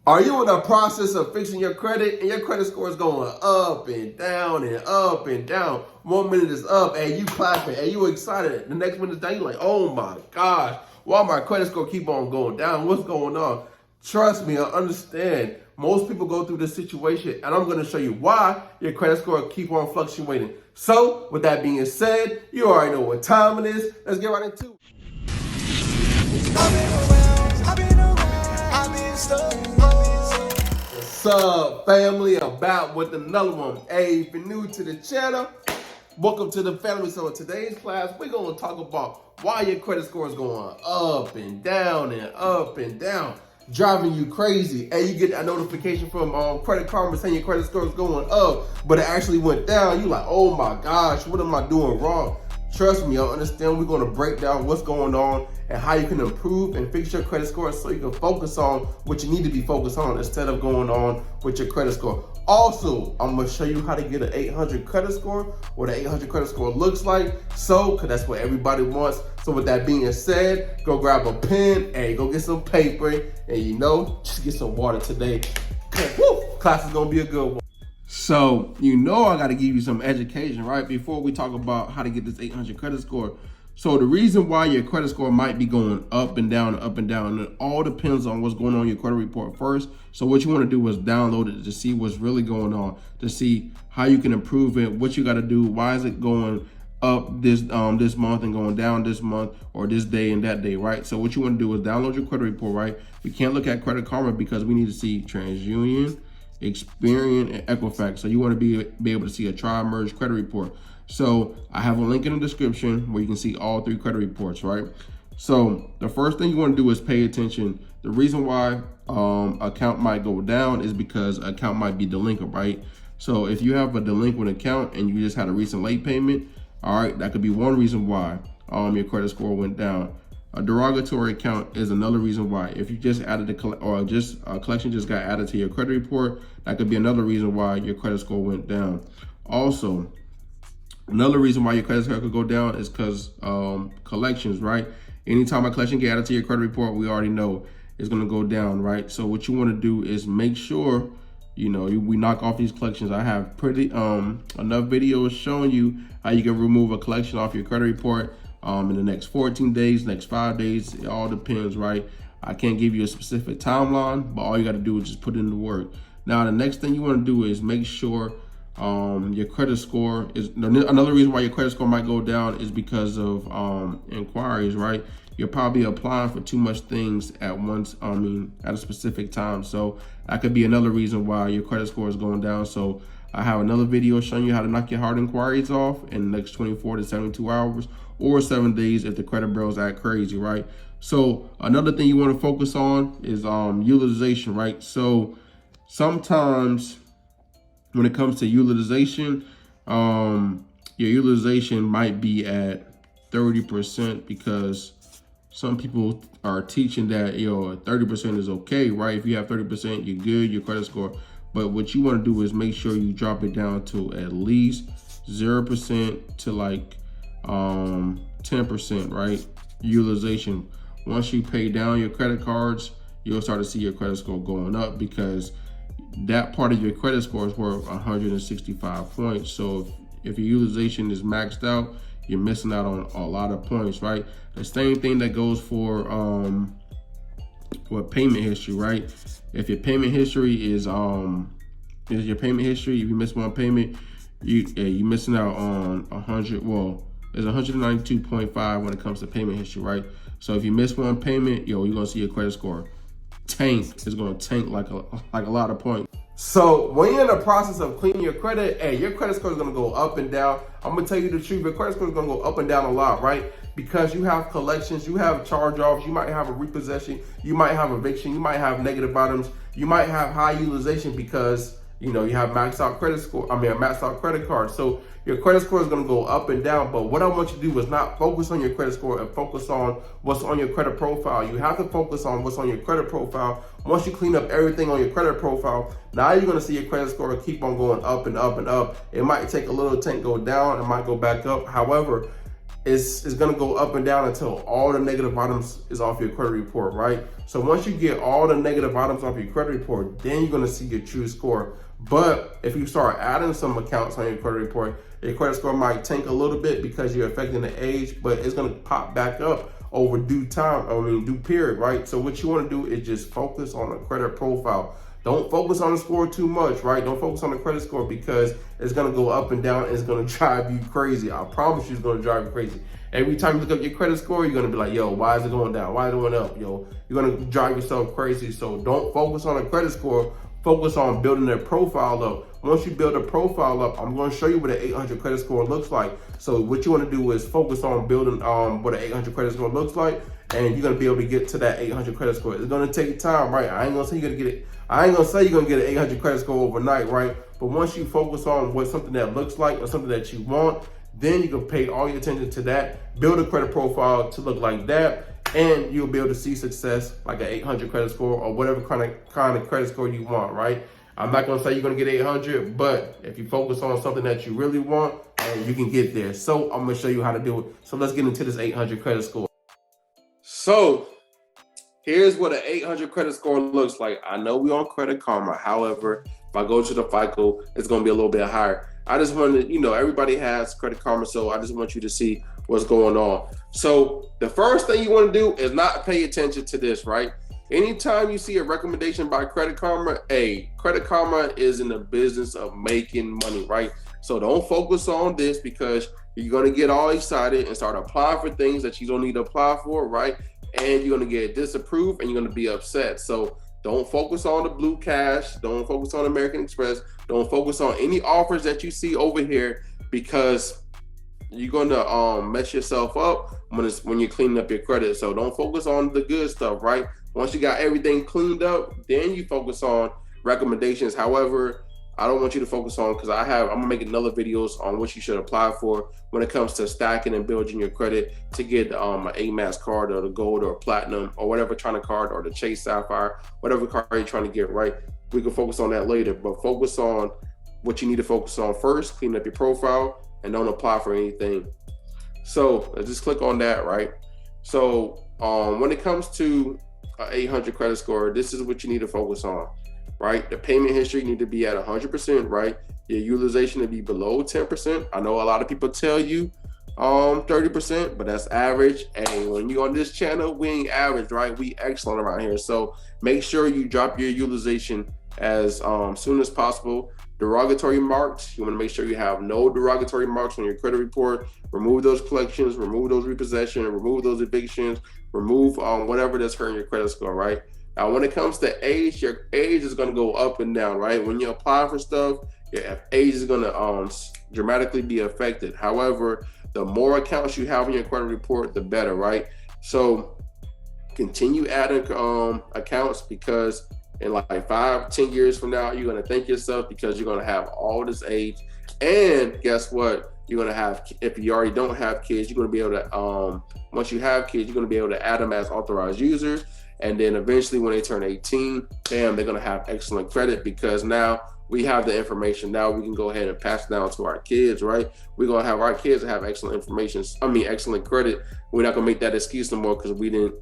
Are you in the process of fixing your credit and your credit score is going up and down and up and down? 1 minute is up and you clapping and you excited. The next minute is down, you're like, oh my gosh, why my credit score keep on going down? What's going on? Trust me, I understand. Most people go through this situation and I'm going to show you why your credit score keep on fluctuating. So with that being said, you already know what time it is. Let's get right into it. What's up, family? I'm back with another one. Hey, if you're new to the channel, welcome to the family. So in today's class, we're going to talk about why your credit score is going up and down and up and down, driving you crazy. And you get a notification from Credit Karma saying your credit score is going up, but it actually went down. You're like, oh my gosh, what am I doing wrong? Trust me, I understand. We're going to break down what's going on and how you can improve and fix your credit score so you can focus on what you need to be focused on instead of going on with your credit score. Also, I'm going to show you how to get an 800 credit score, what an 800 credit score looks like. So, because that's what everybody wants. So with that being said, go grab a pen and go get some paper and just get some water today. Woo, class is going to be a good one. So, I got to give you some education, right? Before we talk about how to get this 800 credit score. So the reason why your credit score might be going up and down, and it all depends on what's going on in your credit report first. So what you want to do is download it to see what's really going on, to see how you can improve it, what you got to do, why is it going up this month and going down this month or this day and that day, right? So what you want to do is download your credit report, right? We can't look at Credit Karma because we need to see TransUnion, Experian, and Equifax. So you want to be able to see a tri-merge credit report. So I have a link in the description where you can see all three credit reports, right? So the first thing you want to do is pay attention. The reason why account might go down is because account might be delinquent, right? So if you have a delinquent account and you just had a recent late payment, all right, that could be one reason why your credit score went down. A derogatory account is another reason why. If you just added a collection just got added to your credit report, that could be another reason why your credit score went down. Also, another reason why your credit score could go down is because collections, right? Anytime a collection get added to your credit report, we already know it's going to go down, right? So what you want to do is make sure, we knock off these collections. I have enough videos showing you how you can remove a collection off your credit report in the next 14 days, next 5 days. It all depends, right? I can't give you a specific timeline, but all you got to do is just put in the work. Now, the next thing you want to do is make sure your credit score is another reason why your credit score might go down is because of inquiries, right? You're probably applying for too much things at once, at a specific time. So that could be another reason why your credit score is going down. So I have another video showing you how to knock your hard inquiries off in the next 24 to 72 hours or 7 days if the credit bureaus act crazy, right? So another thing you want to focus on is utilization, right? So sometimes when it comes to utilization, your utilization might be at 30% because some people are teaching that 30% is okay, right? If you have 30%, you're good, your credit score. But what you want to do is make sure you drop it down to at least 0% to like 10%, right? Utilization. Once you pay down your credit cards, you'll start to see your credit score going up because that part of your credit score is worth 165 points. So if your utilization is maxed out, you're missing out on a lot of points, right? The same thing that goes for payment history, right? If your payment history if you miss one payment, you're missing out on 100. Well, there's 192.5 when it comes to payment history, right? So if you miss one payment, you're gonna see your credit score tank. It's gonna tank like a lot of points. So when you're in the process of cleaning your credit, your credit score is gonna go up and down. I'm gonna tell you the truth, your credit score is gonna go up and down a lot, right? Because you have collections, you have charge-offs, you might have a repossession, you might have eviction, you might have negative items, you might have high utilization because you have maxed out credit score, a maxed out credit card. So your credit score is gonna go up and down, but what I want you to do is not focus on your credit score and focus on what's on your credit profile. You have to focus on what's on your credit profile. Once you clean up everything on your credit profile, now you're gonna see your credit score keep on going up and up and up. It might take a little tank go down, it might go back up. However, it's going to go up and down until all the negative items is off your credit report, right? So once you get all the negative items off your credit report, then you're going to see your true score. But if you start adding some accounts on your credit report, your credit score might tank a little bit because you're affecting the age, but it's going to pop back up over due period, right? So what you want to do is just focus on the credit profile. Don't focus on the score too much, right? Don't focus on the credit score because it's going to go up and down. It's going to drive you crazy. I promise you it's going to drive you crazy. Every time you look up your credit score, you're going to be like, yo, why is it going down? Why is it going up? Yo, you're going to drive yourself crazy. So don't focus on the credit score. Focus on building their profile up. Once you build a profile up, I'm going to show you what an 800 credit score looks like. So what you want to do is focus on building what an 800 credit score looks like, and you're going to be able to get to that 800 credit score. It's going to take time, right? I ain't going to say you're going to get it. I ain't going to say you're going to get an 800 credit score overnight, right? But once you focus on what something that looks like or something that you want, then you can pay all your attention to that, build a credit profile to look like that, and you'll be able to see success like an 800 credit score or whatever kind of credit score you want, right? I'm not going to say you're going to get 800, but if you focus on something that you really want, you can get there. So I'm going to show you how to do it. So let's get into this 800 credit score. So here's what an 800 credit score looks like. I know we're on Credit Karma. However, if I go to the FICO, it's going to be a little bit higher. I just wanted, everybody has Credit Karma, so I just want you to see what's going on. So the first thing you want to do is not pay attention to this, right? Anytime you see a recommendation by Credit Karma, Credit Karma is in the business of making money, right? So don't focus on this because you're going to get all excited and start applying for things that you don't need to apply for, right? And you're going to get disapproved and you're going to be upset. So don't focus on the Blue Cash. Don't focus on American Express. Don't focus on any offers that you see over here because you're going to mess yourself up when you're cleaning up your credit. So don't focus on the good stuff, right? Once you got everything cleaned up, then you focus on recommendations. However, I don't want you to focus on, because I'm gonna make another videos on what you should apply for when it comes to stacking and building your credit to get an AMAX card or the gold or platinum or whatever kind of card, or the Chase Sapphire, whatever card you're trying to get, right? We can focus on that later, but focus on what you need to focus on first, clean up your profile, and don't apply for anything. So let's just click on that, right? So when it comes to 800 credit score, this is what you need to focus on, right? The payment history need to be at 100%, right? Your utilization to be below 10%. I know a lot of people tell you 30%, but that's average. And when you're on this channel, we ain't average, right? We excellent around here. So make sure you drop your utilization as soon as possible. Derogatory marks, you want to make sure you have no derogatory marks on your credit report. Remove those collections, remove those repossessions, remove those evictions, remove whatever that's hurting your credit score, right? Now, when it comes to age, your age is going to go up and down, right? When you apply for stuff, your age is going to dramatically be affected. However, the more accounts you have on your credit report, the better, right? So continue adding accounts, because in like 5-10 years from now, you're going to thank yourself because you're going to have all this age. And guess what? You're going to have, if you already don't have kids, you're going to be able to, once you have kids, you're going to be able to add them as authorized users. And then eventually when they turn 18, bam, they're going to have excellent credit, because now we have the information. Now we can go ahead and pass it down to our kids, right? We're going to have our kids have excellent information. Excellent credit. We're not going to make that excuse no more because we didn't,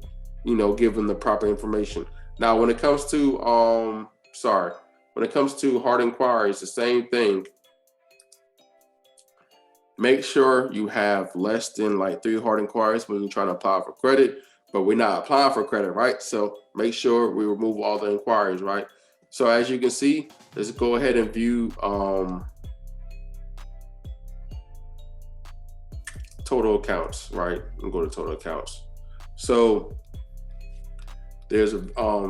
give them the proper information. Now, when it comes to, when it comes to hard inquiries, the same thing. Make sure you have less than like 3 hard inquiries when you're trying to apply for credit, but we're not applying for credit, right? So make sure we remove all the inquiries, right? So as you can see, let's go ahead and view total accounts, right? And go to total accounts. So there's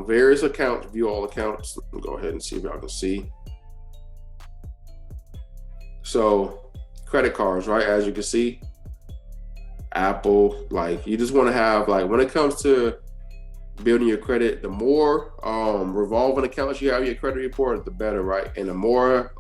various accounts, view all accounts. Let me go ahead and see if y'all can see. So credit cards, right? As you can see, Apple, like you just want to have, like when it comes to building your credit, the more revolving accounts you have in your credit report, the better, right? And the more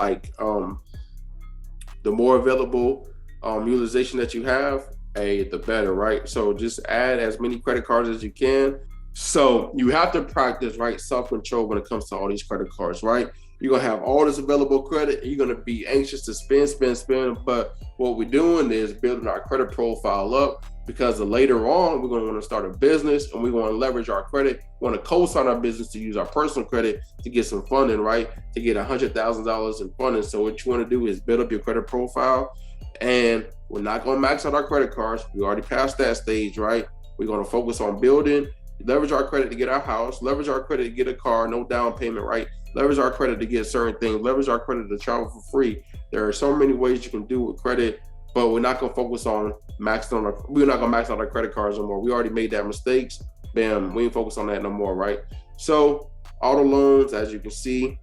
available utilization that you have, the better, right? So just add as many credit cards as you can. So you have to practice, right, self-control when it comes to all these credit cards, right? You're gonna have all this available credit, and you're gonna be anxious to spend, spend, spend. But what we're doing is building our credit profile up, because later on we're gonna want to start a business and we want to leverage our credit. We want to co-sign our business to use our personal credit to get some funding, right? To get $100,000 in funding. So what you want to do is build up your credit profile, and we're not gonna max out our credit cards. We already passed that stage, right? We're gonna focus on building. Leverage our credit to get our house, leverage our credit to get a car, no down payment, right? Leverage our credit to get certain things, leverage our credit to travel for free. There are so many ways you can do with credit, but we're not gonna focus on we're not gonna max out our credit cards no more. We already made that mistakes. Bam, we ain't focus on that no more, right? So auto loans, as you can see,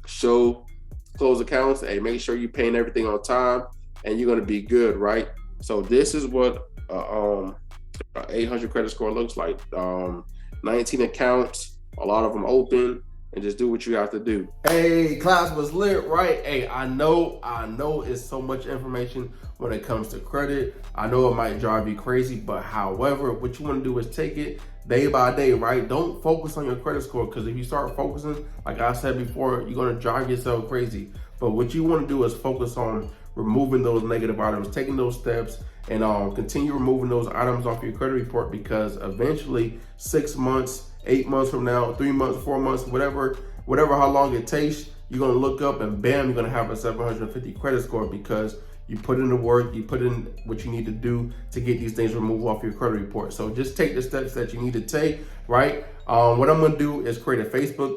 show close accounts. Hey, make sure you're paying everything on time and you're gonna be good, right? So this is what 800 credit score looks like. 19 accounts, a lot of them open, and just do what you have to do. Hey, class was lit, right? Hey, I know it's so much information when it comes to credit. I know it might drive you crazy, but however, what you want to do is take it day by day, right? Don't focus on your credit score, because if you start focusing, like I said before, you're going to drive yourself crazy. But what you want to do is focus on removing those negative items, taking those steps, and continue removing those items off your credit report, because eventually 6 months, 8 months from now, 3 months, 4 months, whatever how long it takes, you're gonna look up and bam, you're gonna have a 750 credit score, because you put in the work, you put in what you need to do to get these things removed off your credit report. So just take the steps that you need to take, right? What I'm gonna do is create a Facebook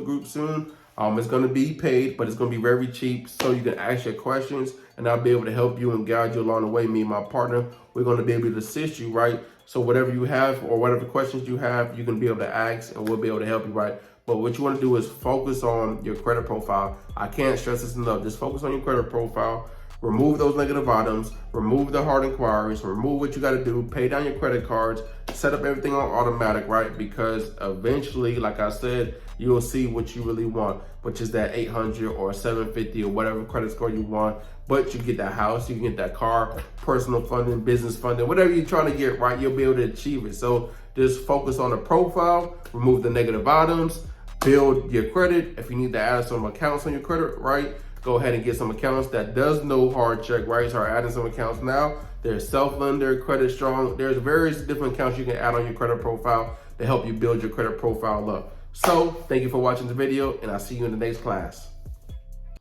group soon. It's going to be paid, but it's going to be very cheap, so you can ask your questions, and I'll be able to help you and guide you along the way. Me and my partner, we're going to be able to assist you, right? So whatever you have or whatever questions you have, you can be able to ask, and we'll be able to help you, right? But what you want to do is focus on your credit profile. I can't stress this enough. Just focus on your credit profile. Remove those negative items, remove the hard inquiries, remove what you got to do, pay down your credit cards, set up everything on automatic, right? Because eventually, like I said, you will see what you really want, which is that 800 or 750 or whatever credit score you want. But you get that house, you can get that car, personal funding, business funding, whatever you're trying to get, right? You'll be able to achieve it. So just focus on the profile, remove the negative items, build your credit. If you need to add some accounts on your credit, right? Go ahead and get some accounts that does no hard check, right? Start adding some accounts now. There's self-lender, credit strong. There's various different accounts you can add on your credit profile to help you build your credit profile up. So thank you for watching the video, and I'll see you in the next class.